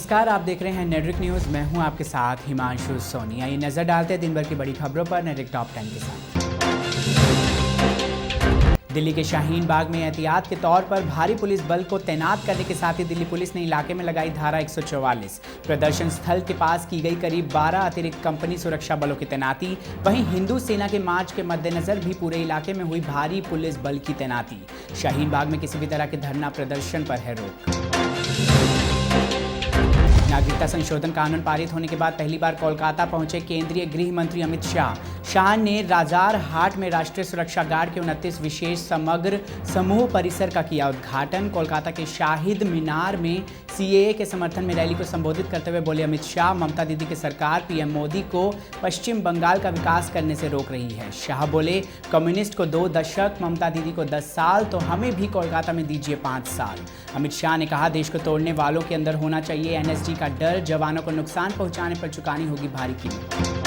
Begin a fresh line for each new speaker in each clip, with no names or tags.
नमस्कार, आप देख रहे हैं नेटरिक न्यूज़। मैं हूं आपके साथ हिमांशु सोनी। आइए नजर डालते हैं दिन भर की बड़ी खबरों पर नेटरिक टॉप 10 के साथ। दिल्ली के शाहीन बाग में एहतियात के तौर पर भारी पुलिस बल को तैनात करने के साथ ही दिल्ली पुलिस ने इलाके में लगाई धारा 144। प्रदर्शन स्थल के पास की गई करीब 12 अतिरिक्त कंपनी सुरक्षा बलों की तैनाती। वहीं हिंदू सेना के मार्च के मद्देनजर भी पूरे इलाके में हुई भारी पुलिस बल की तैनाती। शाहीन बाग में किसी भी तरह के धरना प्रदर्शन पर है रोक। नागरिकता संशोधन कानून पारित होने के बाद पहली बार कोलकाता पहुंचे केंद्रीय गृह मंत्री अमित शाह। शाह ने राजार हाट में राष्ट्रीय सुरक्षा गार्ड के 29 विशेष समग्र समूह परिसर का किया उद्घाटन। कोलकाता के शाहिद मीनार में सीएए के समर्थन में रैली को संबोधित करते हुए बोले अमित शाह, ममता दीदी की सरकार पीएम मोदी को पश्चिम बंगाल का विकास करने से रोक रही है। शाह बोले, कम्युनिस्ट को 2 दशक, ममता दीदी को 10 साल, तो हमें भी कोलकाता में दीजिए 5 साल। अमित शाह ने कहा, देश को तोड़ने वालों के अंदर होना चाहिए एनएसजी का डर, जवानों को नुकसान पहुंचाने पर चुकानी होगी भारी कीमत।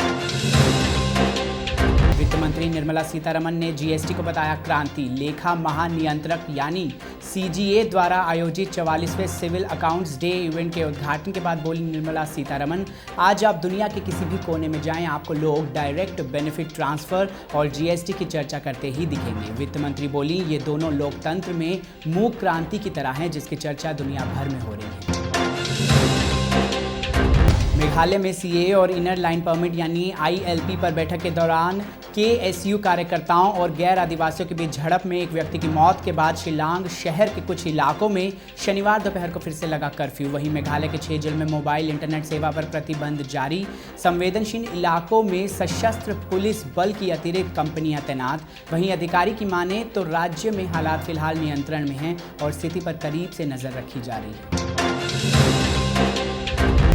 वित्त मंत्री निर्मला सीतारमण ने जीएसटी को बताया क्रांति। लेखा महानियंत्रक यानी सीजीए द्वारा आयोजित 44वें सिविल अकाउंट्स डे इवेंट के उद्घाटन के बाद बोली निर्मला सीतारमण, आज आप दुनिया के किसी भी कोने में जाएं, आपको लोग डायरेक्ट बेनिफिट ट्रांसफर और जीएसटी की चर्चा करते ही दिखेंगे। वित्त मंत्री बोली, ये दोनों लोकतंत्र में मूक क्रांति की तरह हैं, जिसकी चर्चा दुनिया भर में हो रही है। मेघालय में सीएए और इनर लाइन परमिट यानी आईएलपी पर बैठक के दौरान केएसयू कार्यकर्ताओं और गैर आदिवासियों के बीच झड़प में एक व्यक्ति की मौत के बाद शिलांग शहर के कुछ इलाकों में शनिवार दोपहर को फिर से लगा कर्फ्यू। वहीं मेघालय के 6 जिलों में मोबाइल इंटरनेट सेवा पर प्रतिबंध जारी। संवेदनशील इलाकों में सशस्त्र पुलिस बल की अतिरिक्त कंपनियां तैनात। वहीं अधिकारी की माने तो राज्य में हालात फिलहाल नियंत्रण में हैं और स्थिति पर करीब से नजर रखी जा रही है।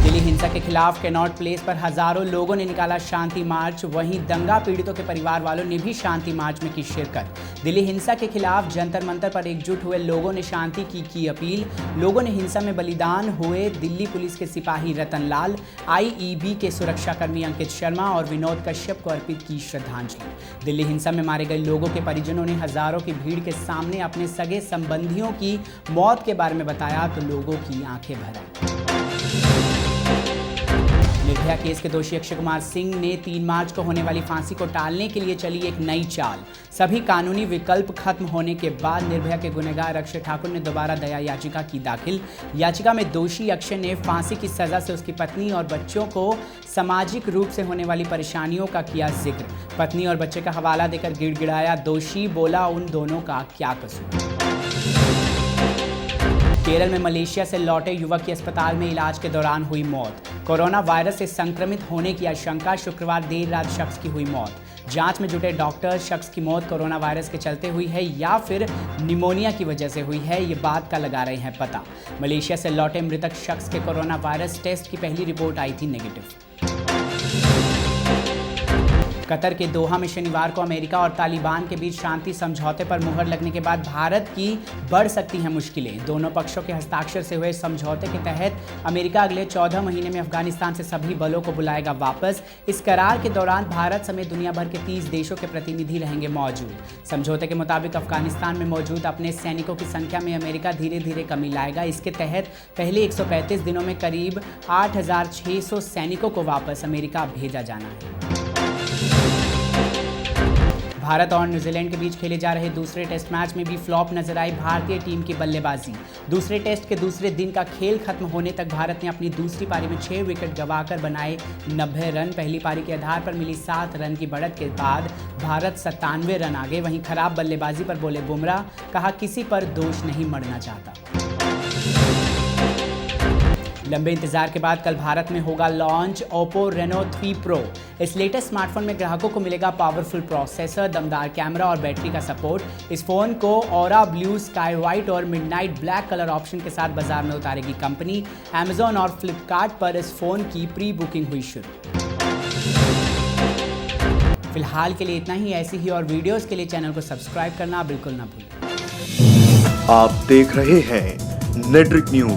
दिल्ली हिंसा के खिलाफ कैनॉट प्लेस पर हजारों लोगों ने निकाला शांति मार्च। वहीं दंगा पीड़ितों के परिवार वालों ने भी शांति मार्च में की शिरकत। दिल्ली हिंसा के खिलाफ जंतर मंतर पर एकजुट हुए लोगों ने शांति की अपील। लोगों ने हिंसा में बलिदान हुए दिल्ली पुलिस के सिपाही रतन लाल, आईईबी के सुरक्षाकर्मी अंकित शर्मा और विनोद कश्यप को अर्पित की श्रद्धांजलि। दिल्ली हिंसा में मारे गए लोगों के परिजनों ने हजारों की भीड़ के सामने अपने सगे संबंधियों की मौत के बारे में बताया तो लोगों की आंखें भर आई। निर्भया केस के दोषी अक्षय कुमार सिंह ने 3 मार्च को होने वाली फांसी को टालने के लिए चली एक नई चाल। सभी कानूनी विकल्प खत्म होने के बाद निर्भया के गुनहगार अक्षय ठाकुर ने दोबारा दया याचिका की दाखिल। याचिका में दोषी अक्षय ने फांसी की सजा से उसकी पत्नी और बच्चों को सामाजिक रूप से होने वाली परेशानियों का किया जिक्र। पत्नी और बच्चे का हवाला देकर गिड़गिड़ाया दोषी, बोला उन दोनों का क्या कसूर। केरल में मलेशिया से लौटे युवक की अस्पताल में इलाज के दौरान हुई मौत। कोरोना वायरस से संक्रमित होने की आशंका, शुक्रवार देर रात शख्स की हुई मौत। जांच में जुटे डॉक्टर शख्स की मौत कोरोना वायरस के चलते हुई है या फिर निमोनिया की वजह से हुई है, ये बात का लगा रहे हैं पता। मलेशिया से लौटे मृतक शख्स के कोरोना वायरस टेस्ट की पहली रिपोर्ट आई थी नेगेटिव। कतर के दोहा में शनिवार को अमेरिका और तालिबान के बीच शांति समझौते पर मुहर लगने के बाद भारत की बढ़ सकती हैं मुश्किलें। दोनों पक्षों के हस्ताक्षर से हुए समझौते के तहत अमेरिका अगले 14 महीने में अफगानिस्तान से सभी बलों को बुलाएगा वापस। इस करार के दौरान भारत समेत दुनिया भर के 30 देशों के प्रतिनिधि रहेंगे मौजूद। समझौते के मुताबिक अफगानिस्तान में मौजूद अपने सैनिकों की संख्या में अमेरिका धीरे धीरे कमी लाएगा। इसके तहत पहले 135 दिनों में करीब 8600 सैनिकों को वापस अमेरिका भेजा जाना है। भारत और न्यूजीलैंड के बीच खेले जा रहे दूसरे टेस्ट मैच में भी फ्लॉप नजर आई भारतीय टीम की बल्लेबाजी। दूसरे टेस्ट के दूसरे दिन का खेल खत्म होने तक भारत ने अपनी दूसरी पारी में 6 विकेट गंवाकर बनाए 90 रन। पहली पारी के आधार पर मिली 7 रन की बढ़त के बाद भारत 97 रन आगे। वहीं खराब बल्लेबाजी पर बोले बुमराह, कहा किसी पर दोष नहीं मढ़ना चाहता। लंबे इंतजार के बाद कल भारत में होगा लॉन्च ओप्पो रेनो 3 प्रो। इस लेटेस्ट स्मार्टफोन में ग्राहकों को मिलेगा पावरफुल प्रोसेसर, दमदार कैमरा और बैटरी का सपोर्ट। इस फोन को ऑरा ब्लू, स्काई व्हाइट और मिडनाइट ब्लैक कलर ऑप्शन के साथ बाजार में उतारेगी कंपनी। अमेजॉन और फ्लिपकार्ट पर इस फोन की प्री बुकिंग हुई शुरू। फिलहाल के लिए इतना ही। ऐसी ही और वीडियोस के लिए चैनल को सब्सक्राइब करना बिल्कुल ना भूलें।
आप देख रहे हैं नेटरिक न्यूज।